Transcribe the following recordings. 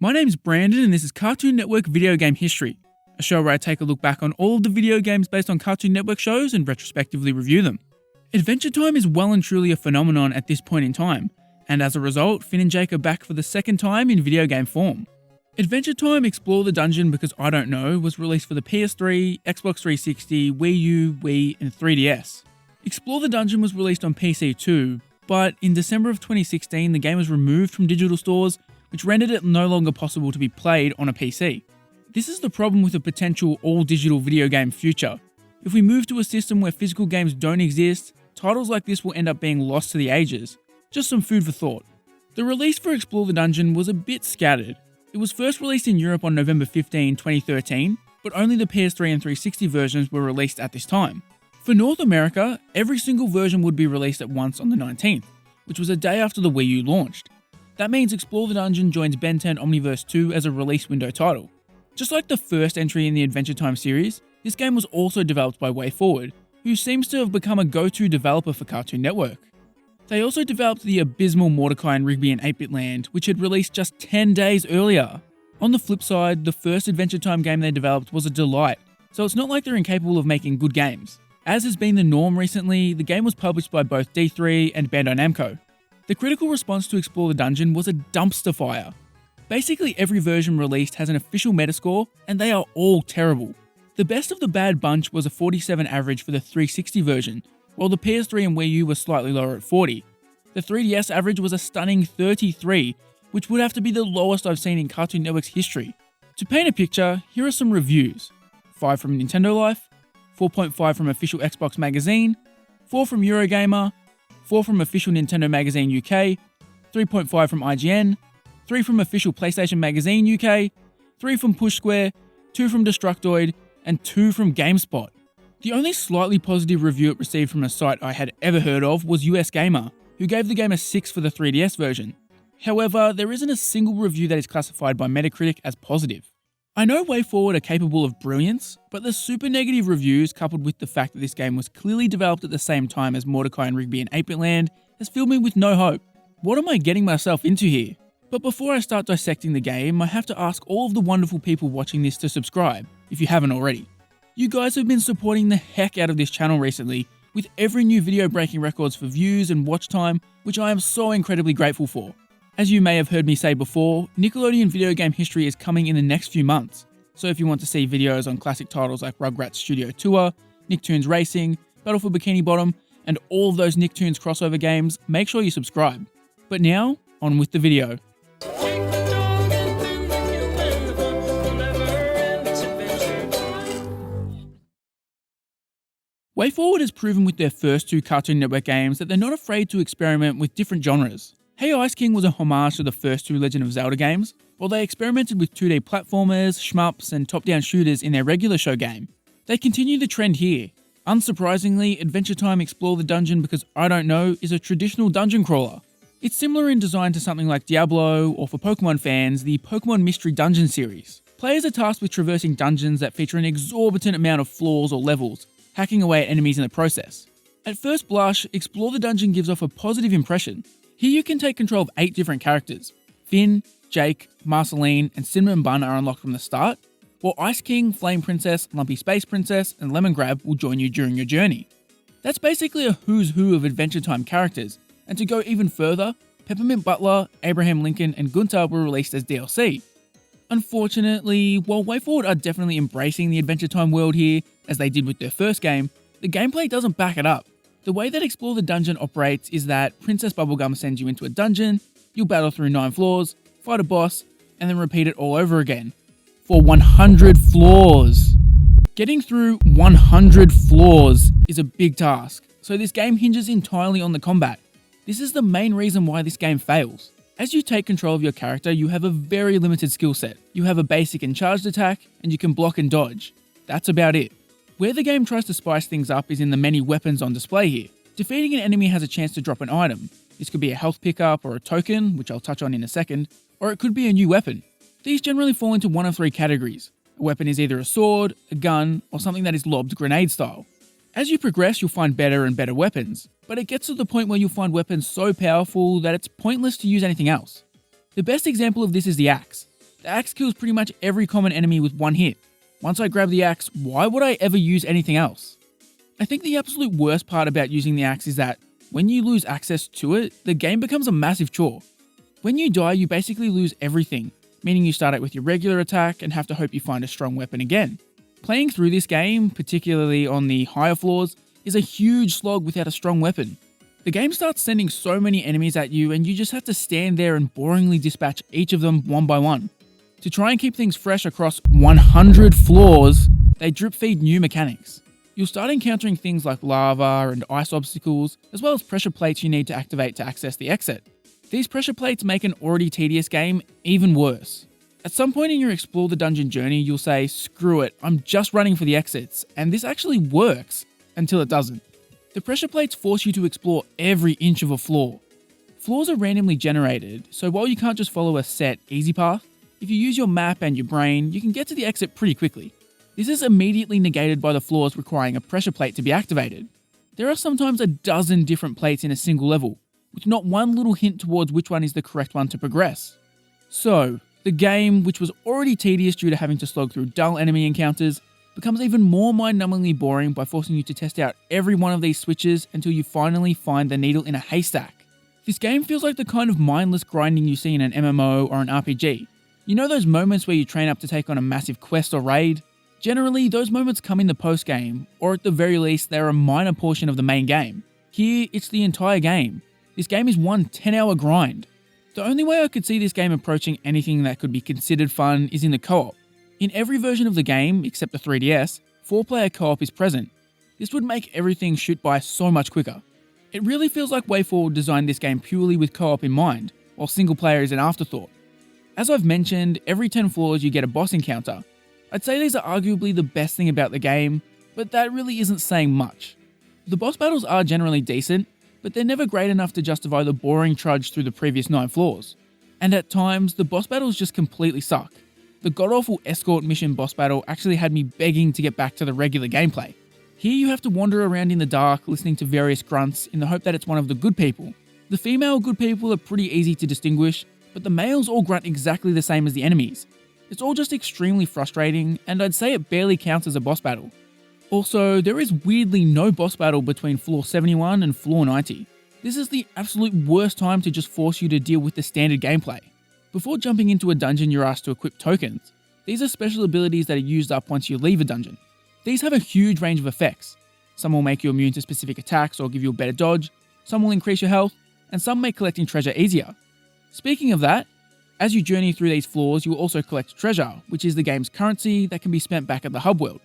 My name's Brandon and this is Cartoon Network Video Game History, a show where I take a look back on all of the video games based on Cartoon Network shows and retrospectively review them. Adventure Time is well and truly a phenomenon at this point in time, and as a result, Finn and Jake are back for the second time in video game form. Adventure Time Explore the Dungeon Because I Don't Know was released for the PS3, Xbox 360, Wii U, Wii, and 3DS. Explore the Dungeon was released on PC too, but in December of 2016 the game was removed from digital stores, which rendered it no longer possible to be played on a PC. This is the problem with a potential all-digital video game future. If we move to a system where physical games don't exist, titles like this will end up being lost to the ages. Just some food for thought. The release for Explore the Dungeon was a bit scattered. It was first released in Europe on November 15, 2013, but only the PS3 and 360 versions were released at this time. For North America, every single version would be released at once on the 19th, which was a day after the Wii U launched. That means Explore the Dungeon joins Ben 10 Omniverse 2 as a release window title. Just like the first entry in the Adventure Time series, this game was also developed by WayForward, who seems to have become a go-to developer for Cartoon Network. They also developed the abysmal Mordecai and Rigby in 8-Bit Land, which had released just 10 days earlier. On the flip side, the first Adventure Time game they developed was a delight, so it's not like they're incapable of making good games. As has been the norm recently, the game was published by both D3 and BANDAI NAMCO. The critical response to Explore the Dungeon was a dumpster fire. Basically every version released has an official metascore, and they are all terrible. The best of the bad bunch was a 47 average for the 360 version, while the PS3 and Wii U were slightly lower at 40. The 3DS average was a stunning 33, which would have to be the lowest I've seen in Cartoon Network's history. To paint a picture, here are some reviews. 5 from Nintendo Life, 4.5 from Official Xbox Magazine, 4 from Eurogamer, 4 from Official Nintendo Magazine UK, 3.5 from IGN, 3 from Official PlayStation Magazine UK, 3 from Push Square, 2 from Destructoid, and 2 from GameSpot. The only slightly positive review it received from a site I had ever heard of was US Gamer, who gave the game a 6 for the 3DS version. However, there isn't a single review that is classified by Metacritic as positive. I know WayForward are capable of brilliance, but the super negative reviews coupled with the fact that this game was clearly developed at the same time as Mordecai and Rigby in 8-Bit Land has filled me with no hope. What am I getting myself into here? But before I start dissecting the game, I have to ask all of the wonderful people watching this to subscribe, if you haven't already. You guys have been supporting the heck out of this channel recently, with every new video breaking records for views and watch time, which I am so incredibly grateful for. As you may have heard me say before, Nickelodeon Video Game History is coming in the next few months, so if you want to see videos on classic titles like Rugrats Studio Tour, Nicktoons Racing, Battle for Bikini Bottom, and all of those Nicktoons crossover games, make sure you subscribe. But now, on with the video. WayForward has proven with their first 2 Cartoon Network games that they're not afraid to experiment with different genres. Hey Ice King was a homage to the first 2 Legend of Zelda games, while they experimented with 2D platformers, shmups, and top-down shooters in their regular show game. They continue the trend here. Unsurprisingly, Adventure Time Explore the Dungeon Because I Don't Know is a traditional dungeon crawler. It's similar in design to something like Diablo, or for Pokemon fans, the Pokemon Mystery Dungeon series. Players are tasked with traversing dungeons that feature an exorbitant amount of floors or levels, hacking away at enemies in the process. At first blush, Explore the Dungeon gives off a positive impression. Here you can take control of 8 different characters. Finn, Jake, Marceline, and Cinnamon Bun are unlocked from the start, while Ice King, Flame Princess, Lumpy Space Princess, and Lemon Grab will join you during your journey. That's basically a who's who of Adventure Time characters, and to go even further, Peppermint Butler, Abraham Lincoln, and Gunter were released as DLC. Unfortunately, while WayForward are definitely embracing the Adventure Time world here, as they did with their first game, the gameplay doesn't back it up. The way that Explore the Dungeon operates is that Princess Bubblegum sends you into a dungeon, you'll battle through 9 floors, fight a boss, and then repeat it all over again. For 100 floors! Getting through 100 floors is a big task, so this game hinges entirely on the combat. This is the main reason why this game fails. As you take control of your character, you have a very limited skill set. You have a basic and charged attack, and you can block and dodge. That's about it. Where the game tries to spice things up is in the many weapons on display here. Defeating an enemy has a chance to drop an item. This could be a health pickup or a token, which I'll touch on in a second, or it could be a new weapon. These generally fall into one of 3 categories. A weapon is either a sword, a gun, or something that is lobbed grenade style. As you progress, you'll find better and better weapons, but it gets to the point where you'll find weapons so powerful that it's pointless to use anything else. The best example of this is the axe. The axe kills pretty much every common enemy with one hit. Once I grab the axe, why would I ever use anything else? I think the absolute worst part about using the axe is that when you lose access to it, the game becomes a massive chore. When you die, you basically lose everything, meaning you start out with your regular attack and have to hope you find a strong weapon again. Playing through this game, particularly on the higher floors, is a huge slog without a strong weapon. The game starts sending so many enemies at you and you just have to stand there and boringly dispatch each of them one by one. To try and keep things fresh across 100 floors, they drip feed new mechanics. You'll start encountering things like lava and ice obstacles, as well as pressure plates you need to activate to access the exit. These pressure plates make an already tedious game even worse. At some point in your explore the dungeon journey, you'll say, screw it, I'm just running for the exits, and this actually works, until it doesn't. The pressure plates force you to explore every inch of a floor. Floors are randomly generated, so while you can't just follow a set, easy path, if you use your map and your brain, you can get to the exit pretty quickly. This is immediately negated by the floors requiring a pressure plate to be activated. There are sometimes a dozen different plates in a single level, with not one little hint towards which one is the correct one to progress. So, the game, which was already tedious due to having to slog through dull enemy encounters, becomes even more mind-numbingly boring by forcing you to test out every one of these switches until you finally find the needle in a haystack. This game feels like the kind of mindless grinding you see in an MMO or an RPG. You know those moments where you train up to take on a massive quest or raid? Generally, those moments come in the post-game, or at the very least, they're a minor portion of the main game. Here, it's the entire game. This game is one 10-hour grind. The only way I could see this game approaching anything that could be considered fun is in the co-op. In every version of the game, except the 3DS, 4-player co-op is present. This would make everything shoot by so much quicker. It really feels like WayForward designed this game purely with co-op in mind, while single player is an afterthought. As I've mentioned, every 10 floors you get a boss encounter. I'd say these are arguably the best thing about the game, but that really isn't saying much. The boss battles are generally decent, but they're never great enough to justify the boring trudge through the previous 9 floors. And at times, the boss battles just completely suck. The god-awful escort mission boss battle actually had me begging to get back to the regular gameplay. Here you have to wander around in the dark listening to various grunts in the hope that it's one of the good people. The female good people are pretty easy to distinguish, but the males all grunt exactly the same as the enemies. It's all just extremely frustrating, and I'd say it barely counts as a boss battle. Also, there is weirdly no boss battle between floor 71 and floor 90. This is the absolute worst time to just force you to deal with the standard gameplay. Before jumping into a dungeon, you're asked to equip tokens. These are special abilities that are used up once you leave a dungeon. These have a huge range of effects. Some will make you immune to specific attacks or give you a better dodge, some will increase your health, and some make collecting treasure easier. Speaking of that, as you journey through these floors, you will also collect treasure, which is the game's currency that can be spent back at the hub world.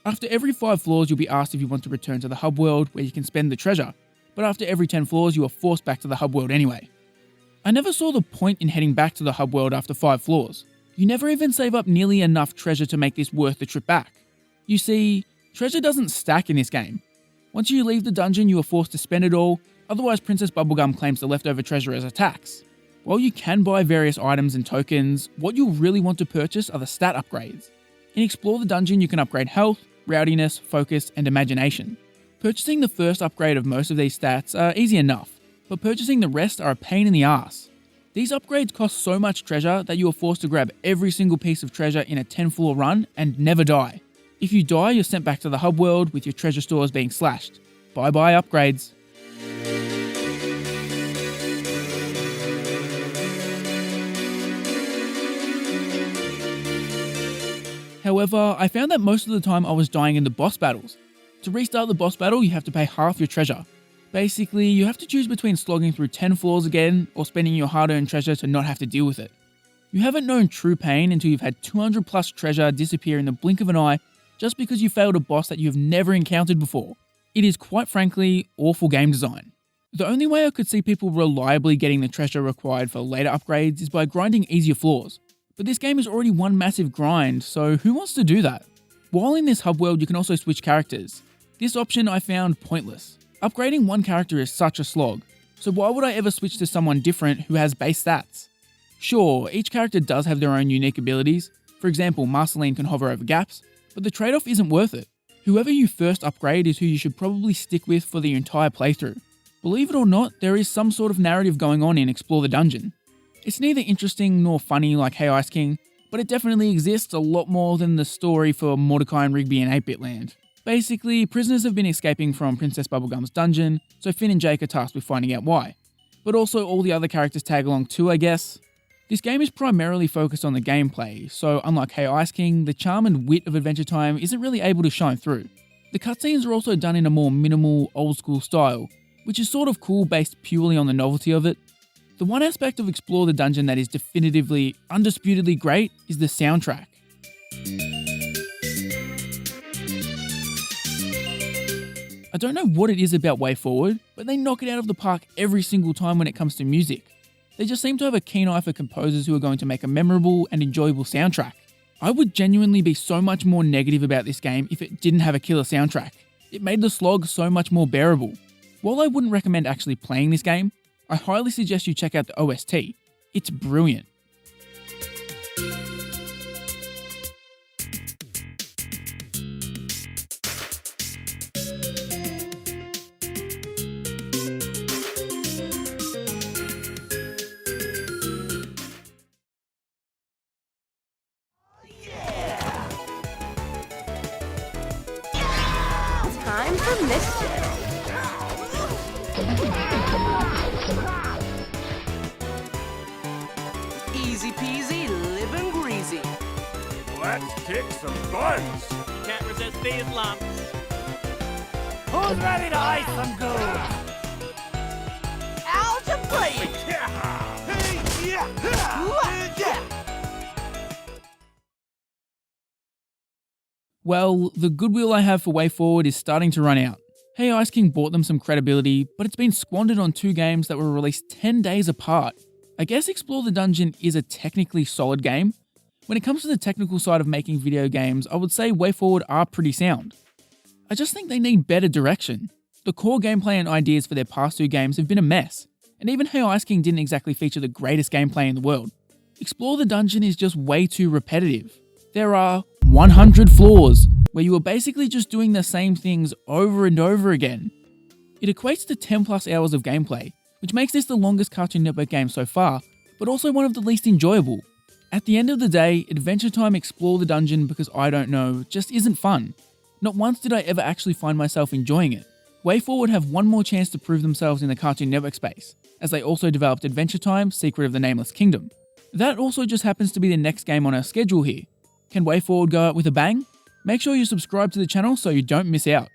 After every 5 floors, you'll be asked if you want to return to the hub world where you can spend the treasure, but after every 10 floors, you are forced back to the hub world anyway. I never saw the point in heading back to the hub world after 5 floors. You never even save up nearly enough treasure to make this worth the trip back. You see, treasure doesn't stack in this game. Once you leave the dungeon, you are forced to spend it all, otherwise Princess Bubblegum claims the leftover treasure as a tax. While you can buy various items and tokens, what you'll really want to purchase are the stat upgrades. In Explore the Dungeon, you can upgrade health, rowdiness, focus, and imagination. Purchasing the first upgrade of most of these stats are easy enough, but purchasing the rest are a pain in the ass. These upgrades cost so much treasure that you are forced to grab every single piece of treasure in a 10-floor run and never die. If you die, you're sent back to the hub world with your treasure stores being slashed. Bye bye upgrades. However, I found that most of the time I was dying in the boss battles. To restart the boss battle, you have to pay half your treasure. Basically, you have to choose between slogging through 10 floors again or spending your hard-earned treasure to not have to deal with it. You haven't known true pain until you've had 200 plus treasure disappear in the blink of an eye just because you failed a boss that you have never encountered before. It is quite frankly awful game design. The only way I could see people reliably getting the treasure required for later upgrades is by grinding easier floors. But this game is already one massive grind, so who wants to do that? While in this hub world, you can also switch characters. This option I found pointless. Upgrading one character is such a slog, so why would I ever switch to someone different who has base stats? Sure, each character does have their own unique abilities. For example, Marceline can hover over gaps, but the trade-off isn't worth it. Whoever you first upgrade is who you should probably stick with for the entire playthrough. Believe it or not, there is some sort of narrative going on in Explore the Dungeon. It's neither interesting nor funny like Hey Ice King, but it definitely exists a lot more than the story for Mordecai and Rigby in 8-Bit Land. Basically, prisoners have been escaping from Princess Bubblegum's dungeon, so Finn and Jake are tasked with finding out why. But also all the other characters tag along too, I guess. This game is primarily focused on the gameplay, so unlike Hey Ice King, the charm and wit of Adventure Time isn't really able to shine through. The cutscenes are also done in a more minimal, old school style, which is sort of cool based purely on the novelty of it. The one aspect of Explore the Dungeon that is definitively, undisputedly great is the soundtrack. I don't know what it is about WayForward, but they knock it out of the park every single time when it comes to music. They just seem to have a keen eye for composers who are going to make a memorable and enjoyable soundtrack. I would genuinely be so much more negative about this game if it didn't have a killer soundtrack. It made the slog so much more bearable. While I wouldn't recommend actually playing this game, I highly suggest you check out the OST. It's brilliant. Time for mischief. Easy peasy, living greasy. Let's kick some buns. Can't resist these lumps. Who's ready to ice some gold? Algebraic. Well, the goodwill I have for WayForward is starting to run out. Hey Ice King bought them some credibility, but it's been squandered on 2 games that were released 10 days apart. I guess Explore the Dungeon is a technically solid game. When it comes to the technical side of making video games, I would say WayForward are pretty sound. I just think they need better direction. The core gameplay and ideas for their past 2 games have been a mess, and even Hey Ice King didn't exactly feature the greatest gameplay in the world. Explore the Dungeon is just way too repetitive. There are 100 floors, where you are basically just doing the same things over and over again. It equates to 10 plus hours of gameplay, which makes this the longest Cartoon Network game so far, but also one of the least enjoyable. At the end of the day, Adventure Time Explore the Dungeon because I don't know just isn't fun. Not once did I ever actually find myself enjoying it. WayForward have one more chance to prove themselves in the Cartoon Network space, as they also developed Adventure Time Secret of the Nameless Kingdom. That also just happens to be the next game on our schedule here. Can WayForward go out with a bang? Make sure you subscribe to the channel so you don't miss out.